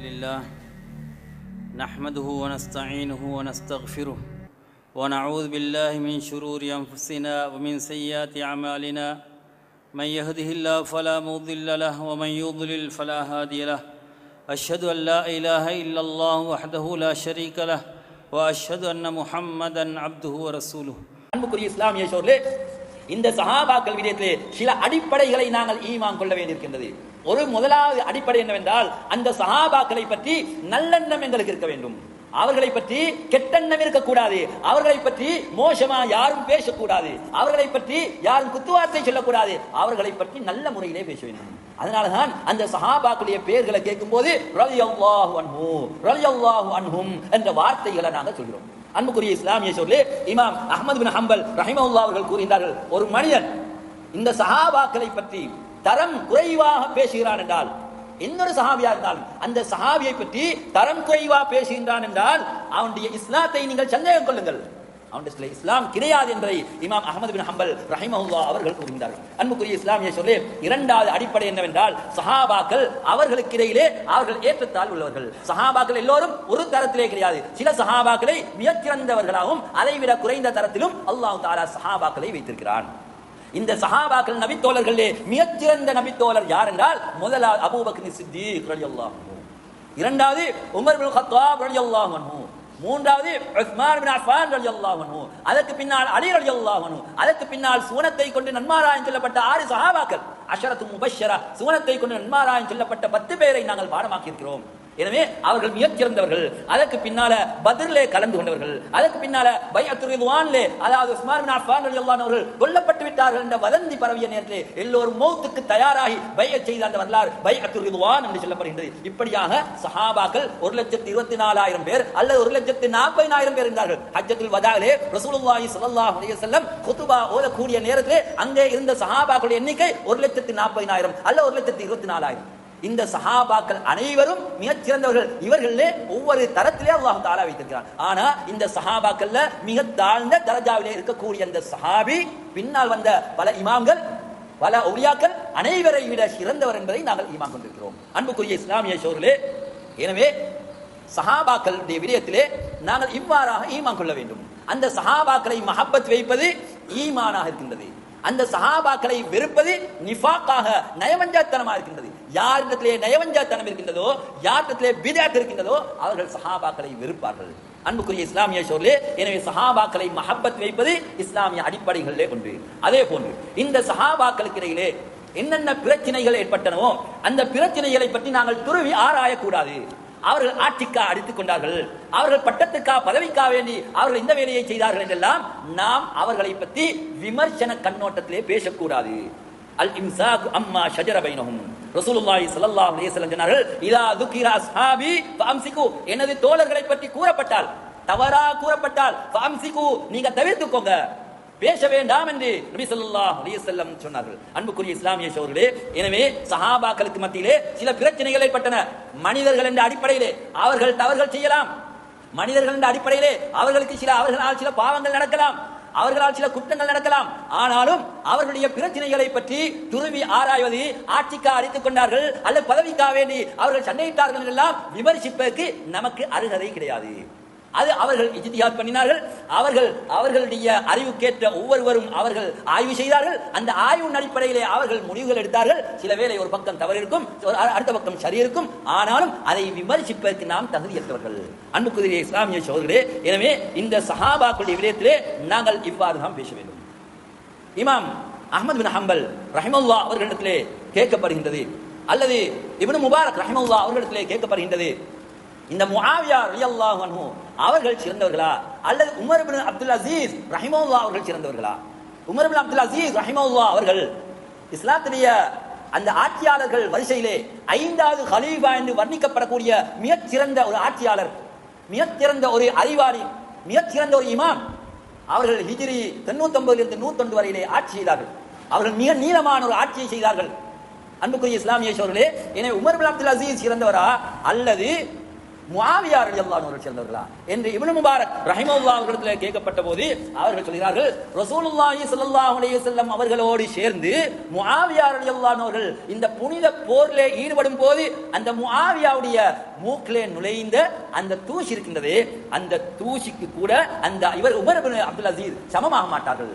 لله نحمده ونستعينه ونستغفره ونعوذ بالله من شرور أنفسنا ومن سيئات أعمالنا من يهده الله فلا مضل له ومن يضلل فلا هادي له أشهد أن لا إله إلا الله وحده لا شريك له وأشهد أن محمدا عبده ورسوله. அன்புக்குரிய இஸ்லாமிய சோர்களே, இந்த சஹாபாக்கள் விடயத்திலே சில அடிப்படைகளை நாங்கள் ஈமான் கொள்ள வேண்டியிருக்கின்றது. ஒரு முதலாவது அடிப்படை என்னவென்றால், அந்த சஹாபாக்களை பற்றி நல்லெண்ணம் எங்களுக்கு இருக்க வேண்டும். அவர்களை பற்றி கெட்டெண்ணம் இருக்கக்கூடாது. அவர்களை பற்றி மோசமா யாரும் பேசக்கூடாது. அவர்களை பற்றி யாரும் குத்துவார்த்தை சொல்லக்கூடாது. அவர்களை பற்றி நல்ல முறையிலே பேச வேண்டும். அதனாலதான் அந்த சஹாபாக்களுடைய பெயர்களை கேட்கும் போது ரலியல்லாஹு அன்ஹு ரலியல்லாஹு அன்ஹும் என்ற வார்த்தைகளை நாங்கள் சொல்கிறோம். அன்புக்குரிய இஸ்லாமிய சோர்களே, இமாம் அஹ்மது பின் ஹம்பல் ரஹிமஹுல்லாஹ் அவர்கள் கூறுகின்றார்கள், ஒரு மனிதன் இந்த சஹாபாக்களை பற்றி தரம் குறைவாக பேசுகிறான் என்றால், இன்னொரு சஹாபியா இருந்தாலும் அந்த சஹாபியை பற்றி தரம் குறைவாக பேசுகின்றான் என்றால் அவனுடைய இஸ்லாத்தை நீங்கள் சந்தேகம் கொள்ளுங்கள். அவனுடைய இஸ்லாம் கிடையாது என்பதை இமாம் அஹ்மது பின் ஹம்பல் ரஹிமஹுல்லாஹ் அவர்கள் கூறுகின்றார்கள். அன்புக்குரிய இஸ்லாமிய சோர்களே, இரண்டாவது அடிப்படை என்னவென்றால், சஹாபாக்கள் அவர்களுக்கு இடையிலே அவர்கள் ஏற்றத்தாழ் உள்ளவர்கள். சஹாபாக்கள் எல்லோரும் ஒரு தரத்திலே கிடையாது. சில சஹாபாக்களை மிகச்சிறந்தவர்களாகவும் அதைவிட குறைந்த தரத்திலும் அல்லாஹ் தஆலா சஹாபாக்களை வைத்திருக்கிறான். இந்த சஹாபாக்கள் நபித்தோழர்களே மிகச்சிறந்த நபித்தோழர் யார் என்றால், முதலாவது அபூபக்கர் சித்தீக் ரலியல்லாஹு அன்ஹு, இரண்டாவது உமர் இப்னு கத்தாப் ரலியல்லாஹு அன்ஹு, மூன்றாவது உஸ்மான் இப்னு அஃபான் ரலியல்லாஹு அன்ஹு, அதற்கு பின்னால் அலி ரலியல்லாஹு அன்ஹு, அதற்கு பின்னால் சுவனத்தை கொண்டு நன்மாராயம் சொல்லப்பட்ட 6 சஹாபாக்கள், அஷரத்து முபஷ்ஷரா, சுவனத்தை கொண்டு நன்மாராயம் சொல்லப்பட்ட 10 பேரை நாங்கள் பாடமாக்கி இருக்கிறோம். எனவே அவர்கள் மிகச்சிறந்தவர்கள். அதற்கு பின்னால பத்ரிலே கலந்து கொண்டவர்கள், அதற்கு பின்னால பைஅத்துர் ரிதுவானிலே, அதாவது உஸ்மான் இப்னு அஃபான் ரலியல்லாஹு அன்ஹு அவர்கள் கொல்லப்பட்டு விட்டார்கள் என்ற வதந்தி பரவிய நேரத்திலே எல்லோரும் மௌத்துக்கு தயாராகி பைஅத் செய்த அந்த வரலாறு பைஅத்துர் ரிதுவான் என்று சொல்லப்படுகின்றது. இப்படியாக சஹாபாக்கள் 1,24,000 பேர் அல்லது 1,40,000 பேர் இருந்தார்கள். ஹஜ்ஜத்துல் வதாவிலே ரசூலுல்லாஹி ஸல்லல்லாஹு அலைஹி வஸல்லம் குதுபா ஓதக்கூடிய நேரத்திலே அங்கே இருந்த சஹாபாக்களுடைய எண்ணிக்கை 1,40,000 அல்லது 1,24,000. இந்த சஹாபாக்கள் அனைவரும் மிகச் சிறந்தவர்கள். இவர்களே ஒவ்வொரு தரத்திலே அல்லாஹ் தஆலா வைத்திருக்கிறார். ஆனா இந்த சஹாபாக்கள்ல மிக தாழ்ந்த தரஜாவிலே இருக்கக்கூடிய அந்த சஹாபி பின்னால் வந்த பல இமாம்கள், பல அவுலியாக்கள் அனைவரை விட சிறந்தவர் என்பதை நாங்கள் ஈமான் கொண்டிருக்கிறோம். அன்புக்குரிய இஸ்லாமிய சோர்களே, எனவே சஹாபாக்களுடைய விடயத்திலே நாங்கள் இவ்வாறாக ஈமான் கொள்ள வேண்டும். அந்த சஹாபாக்களை மஹப்பத் வைப்பது ஈமானாக இருக்கின்றது. அந்த சஹாபாக்களை வெறுப்பது நிஃபாக்காக நயவஞ்சத்தனமாக இருக்கின்றது. யாரிடத்திலே நயவஞ்சத்தனம் இருக்கின்றதோ, யாரிடத்திலே பித்அத் இருக்கின்றதோ அவர்கள் சஹாபாக்களை வெறுப்பார்கள். அன்புக்குரிய இஸ்லாமிய சோர்களே, எனவே சஹாபாக்களை மஹப்பத் வைப்பது இஸ்லாமிய அடிப்படைகளிலே ஒன்று. அதே போன்று இந்த சஹாபாக்களுக்கு இடையிலே என்னென்ன பிரச்சனைகள் ஏற்பட்டனவோ அந்த பிரச்சனைகளை பற்றி நாங்கள் துருவி ஆராயக்கூடாது. அவர்கள் ஆட்சிக்கா அடித்துக் கொண்டார்கள், அவர்கள் பட்டத்துக்கா பதவிக்கா வேண்டி அவர்கள் இந்த வேலையை செய்தார்கள் என்றெல்லாம் நாம் அவர்களை பற்றி விமர்சன கண்ணோட்டத்திலே பேசக்கூடாது. அல் இம்சாக் அம்மா ஷஜர பைனஹும், ரசூலுல்லாஹி ஸல்லல்லாஹு அலைஹி வஸல்லம் சொன்னார்கள், இதா துகிர அஸ்ஹாபி ஃபஅம்சிகு, எனது தோழர்களை பற்றி கூறப்பட்டால், தவறா கூறப்பட்டால் ஃபஅம்சிகு, நீங்க தவிர்த்துக்கோங்க, பேச வேண்டாம் என்று நபி ஸல்லல்லாஹு அலைஹி வஸல்லம் சொன்னார்கள். அன்புக்குரிய இஸ்லாமிய சகோதரர்களே, எனவே சஹாபாக்களுக்கு மத்தியிலே சில பிரச்சனைகள் ஏற்பட்டன. மனிதர்கள் என்ற அடிப்படையிலே அவர்கள் தவறுகள் செய்யலாம். மனிதர்கள் என்ற அடிப்படையிலே அவர்களுக்கு அவர்களால் சில பாவங்கள் நடக்கலாம், அவர்களால் சில குற்றங்கள் நடக்கலாம். ஆனாலும் அவர்களுடைய பிரச்சனைகளை பற்றி துருவி ஆராய்வது, ஆட்சிக்கா அடித்துக் கொண்டார்கள் அல்லது பதவிக்கா வேண்டி அவர்கள் சண்டையிட்டார்கள் எல்லாம் விமர்சிப்பதற்கு நமக்கு அருகதை கிடையாது. அது அவர்கள் இஜ்திஹாத் பண்ணினார்கள். அவர்களுடைய அறிவுக்கேற்ற ஒவ்வொருவரும் அவர்கள் ஆய்வு செய்தார்கள். அந்த ஆய்வின் அடிப்படையிலே அவர்கள் முடிவுகள் எடுத்தார்கள். சில வேளை ஒரு பக்கம் தவறு இருக்கும், அடுத்த பக்கம் சரி இருக்கும். ஆனாலும் அதை விமர்சிப்பதற்கு நாம் தகுதியற்றவர்கள். அன்புக்குரிய இஸ்லாமிய சகோதரர்களே, எனவே இந்த சஹாபாக்களுடைய விடயத்திலே நாங்கள் இவ்வாறு தான் பேச வேண்டும். இமாம் அஹ்மது பின் ஹம்பல் ரஹிமஹுல்லாஹ் அவர்களிடத்திலே கேட்கப்படுகின்றது, அல்லது இப்னு முபாரக் ரஹிமஹுல்லாஹ் அவர்களிடத்திலே கேட்கப்படுகின்றது, இந்த முஆவியா ரலியல்லாஹு அன்ஹு அவர்கள் சிறந்தவர்களா அல்லது உமர் இப்னு அப்துல் அசீஸ் ரஹிமஹுல்லாஹ் அவர்கள் சிறந்தவர்களா? உமர் இப்னு அப்துல் அசீஸ் ரஹிமஹுல்லாஹ் அவர்கள் இஸ்லாத்துடைய அந்த ஆட்சியாளர்கள் வரிசையிலே 5வது கலீஃபா என்று வர்ணிக்கப்படக்கூடிய மிகச்சிறந்த ஒரு ஆட்சியாளர், மிகச்சிறந்த ஒரு அறிவாளி, மிகச்சிறந்த ஒரு இமாம். அவர்கள் ஹிஜ்ரி 99 101 வரையிலே ஆட்சி செய்தார்கள். அவர்கள் மிக நீளமான ஒரு ஆட்சியை செய்தார்கள். அன்புக்குரிய இஸ்லாமிய சகோதரர்களே, எனவே உமர் இப்னு அப்துல் அசீஸ் சிறந்தவரா அல்லது முஆவியா ரலியல்லாஹு அன்ஹு சேர்ந்தவர்களா என்று இப்னு முபாரக் ரஹிமஹுல்லாஹ் அவர்களிடத்தில் கேட்கப்பட்ட போது அவர்கள் சொல்கிறார்கள், ரசூலுல்லாஹி ஸல்லல்லாஹு அலைஹி வஸல்லம் அவர்களோடு சேர்ந்து முஆவியா ரலியல்லாஹு அன்ஹு அவர்கள் இந்த புனித போரிலே ஈடுபடும் போது அந்த முஆவியாவுடைய மூக்கிலே நுழைந்த அந்த தூசி இருக்கின்றது, அந்த தூசிக்கு கூட அந்த இவர் உமர் இப்னு அப்துல் அசீஸ் சமமாக மாட்டார்கள்.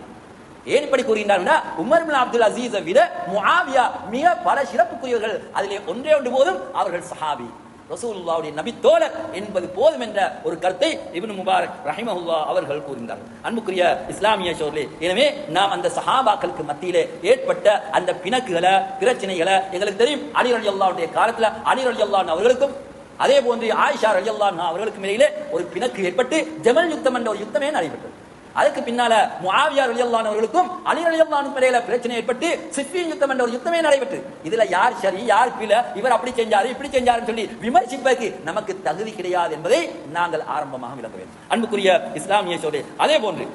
ஏன் இப்படி கூறுகின்றார்கள்? உமர் இப்னு அப்துல் அசீஸை விட முஆவியா மிக பல சிறப்புக்குரியவர்கள். அதிலே ஒன்றே ஒன்று போதும், அவர்கள் சஹாபி, ரசூலுல்லாஹ்வுடைய நபி தோழர் என்பது போதும் என்ற ஒரு கருத்தை இப்னு முபாரக் ரஹிமஹுல்லாஹ் அவர்கள் கூறுகின்றார்கள். அன்புக்குரிய இஸ்லாமிய சோர்களே, எனவே நாம் அந்த சஹாபாக்களுக்கு மத்தியிலே ஏற்பட்ட அந்த பிணக்குகளை, பிரச்சனைகளை எங்களுக்கு தெரியும். அலி ரலியல்லாஹுடைய காலத்தில் அலி ரலியல்லாஹு அவர்களுக்கும் அதே போன்று ஆயிஷா ரலியல்லாஹு அவர்களுக்கும் இடையிலே ஒரு பிணக்கு ஏற்பட்டு ஜமல் யுத்தம் என்ற ஒரு யுத்தமே நடைபெற்றது. அதுக்கு பின்னால முஆவியா ரலியல்லாஹு அவர்களுக்கும் அலி ரலியல்லாஹு இடையில பிரச்சனை ஏற்பட்டு சிஃபின் யுத்தம் என்ற ஒரு யுத்தமே நடைபெற்றது. இதுல யார் சரி யார் பிழை, இவர் அப்படி செஞ்சாரு இப்படி செஞ்சாருன்னு சொல்லி விமர்சிப்பதற்கு நமக்கு தகுதி கிடையாது என்பதை நாங்கள் ஆரம்பமாக விளக்க வேண்டும். அன்புக்குரிய இஸ்லாமிய சோதரே, அதே போன்று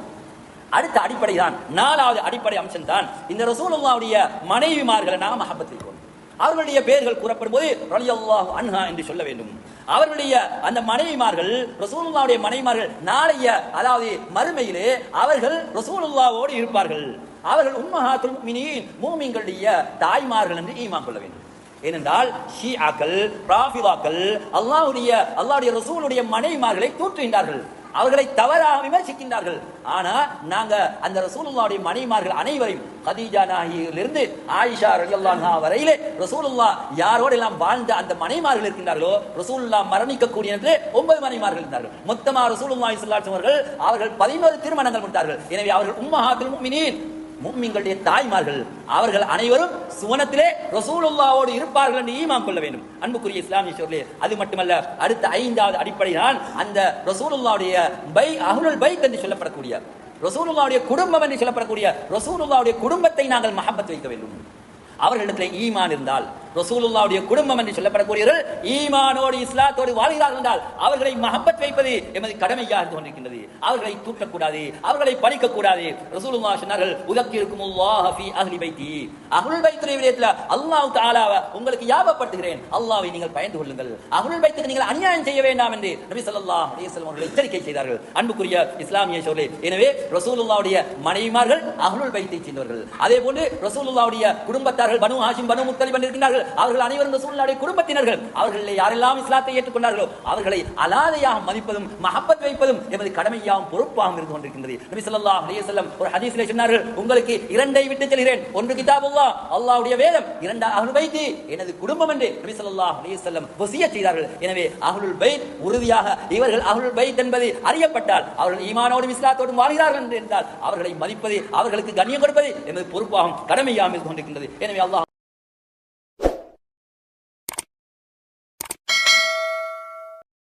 அடுத்த அடிப்படை தான், 4வது அடிப்படை அம்சம் தான் இந்த ரசூலுல்லாஹ்வுடைய மனைவிமார்களை நாம் மஹப்பத் வைக்கணும். அவர்களுடைய பெயர்கள் கூறப்படும் போது ரலியல்லாஹு அன்ஹா என்று சொல்ல வேண்டும். அவர்களுடைய அந்த மனைவிமார்கள், ரசூலுல்லாஹ்வுடைய மனைவிமார்கள் நாளைய அதாவது மறுமையிலே அவர்கள் ரசூலுல்லாஹ்வோடு இருப்பார்கள். அவர்கள் உம்மஹாத்துல் முஃமினீன், மூமின்களுடைய தாய்மார்கள் என்று ஈமான் கொள்ள வேண்டும். ஏனென்றால் ஷிஆக்கள், ராஃபிதாக்கள் அல்லாஹ்வுடைய ரசூலுடைய மனைவிமார்களை தூற்றுகின்றார்கள், அவர்களை தவறாக விமர்சிக்கின்றார்கள். ஆனா நாங்க அந்த ரசூலுல்லாஹ்வுடைய மனைவிமார்கள் அனைவரையும் கதீஜா நாயகியிலிருந்து ஆயிஷா ரலியல்லாஹு அன்ஹா வரையிலே ரசூலுல்லாஹ் யாரோடு எல்லாம் வாழ்ந்த அந்த மனைவிமார்கள் இருக்கின்றார்களோ, ரசூலுல்லாஹ் மரணிக்கக்கூடிய 9 மனைவிமார்கள் இருந்தார்கள். மொத்தமா ரசூலுல்லாஹி ஸல்லல்லாஹு அலைஹி வஸல்லம் அவர்கள் 11 திருமணங்கள் முடித்தார்கள். எனவே அவர்கள் உம்மஹாத்துல் முஃமினீன், முஃமின்களுடைய தாய்மார்கள். அவர்கள் அனைவரும் சுவனத்திலே ரசூலுல்லாஹ்வோடு இருப்பார்கள் என்று ஈமான் கொள்ள வேண்டும். அன்புக்குரிய இஸ்லாமிய சோர்களே, அது மட்டுமல்ல, அடுத்த 5வது அடிப்படை தான் அந்த ரசூலுல்லாஹ்வுடைய அஹ்லுல் பைத் என்று சொல்லப்படக்கூடிய, ரசூலுல்லாஹ்வுடைய குடும்பம் என்று சொல்லப்படக்கூடிய ரசூலுல்லாஹ்வுடைய குடும்பத்தை நாங்கள் மஹப்பத் வைக்க வேண்டும். அவர்களிடத்தில் ஈமான் இருந்தால், ரசூலுல்லாஹ்வுடைய குடும்பம் என்று சொல்லப்படக்கூடியவர்கள் ஈமானோடு இஸ்லாத்தோடு வாழ்கிறார்கள் என்றால் அவர்களை மஹப்பத் வைப்பது எமது கடமையாக இருந்து கொண்டிருக்கின்றது. அவர்களை தூக்கக்கூடாது, அவர்களை பழிக்கக்கூடாது. ரசூலுல்லாஹ் சொன்னார்கள், உதக்கிருக்குமுல்லாஹ ஃபீ அஹ்லி பைத்தி, அஹ்லுல் பைத்துடைய விடயத்தில் அல்லாஹ் தஆலாவை உங்களுக்கு ஞாபகப்படுத்துகிறேன், அல்லாஹ்வை நீங்கள் பயந்து கொள்ளுங்கள், அஹ்லுல் பைத்துக்கு நீங்கள் அநியாயம் செய்ய வேண்டாம் என்று நபி ஸல்லல்லாஹு அலைஹி வஸல்லம் அவர்கள் எச்சரிக்கை செய்தார்கள். அன்புக்குரிய இஸ்லாமிய சோர்களே, எனவே ரசூலுல்லாஹ்வுடைய மனைவிமார்கள் அஹ்லுல் பைத்தை சேர்ந்தவர்கள். அதே போன்று ரசூலுல்லாஹ்வுடைய குடும்பத்தார்கள் பனு ஹாஷிம், பனு முத்தலிப் இருக்கின்றார்கள். அவர்கள் அனைவரும் ரசூலுல்லாஹ்வுடைய குடும்பத்தினர்கள். அவர்களை யாரெல்லாம் இஸ்லாத்தை ஏற்றுக்கொண்டார்களோ அவர்களை அலாதையாக மதிப்பதும் மஹப்பத் வைப்பதும் எமது கடமையாகவும் பொறுப்பாகவும் இருந்து கொண்டிருக்கின்றது. நபி ஸல்லல்லாஹு அலைஹி வஸல்லம் ஒரு ஹதீஸிலே சொன்னார்கள், உங்களுக்கு 2ஐ விட்டு செல்கிறேன், ஒன்று கிதாபுல்லாஹ் அல்லாஹ்வுடைய வேதம், 2 அஹ்லுல் பைத் எனது குடும்பம் என்று நபி ஸல்லல்லாஹு அலைஹி வஸல்லம் வசியத் செய்தார்கள். எனவே அஹ்லுல் பைத் உறுதியாக இவர்கள் அஹ்லுல் பைத் என்பது அறியப்பட்டால், அவர்கள் ஈமானோடும் இஸ்லாத்தோடும் வாழ்கிறார்கள் என்றால் அவர்களை மதிப்பது, அவர்களுக்கு கண்ணியம் கொடுப்பது எமது பொறுப்பாகவும் கடமையாகவும் இருந்து கொண்டிருக்கின்றது. எனவே அல்லாஹ்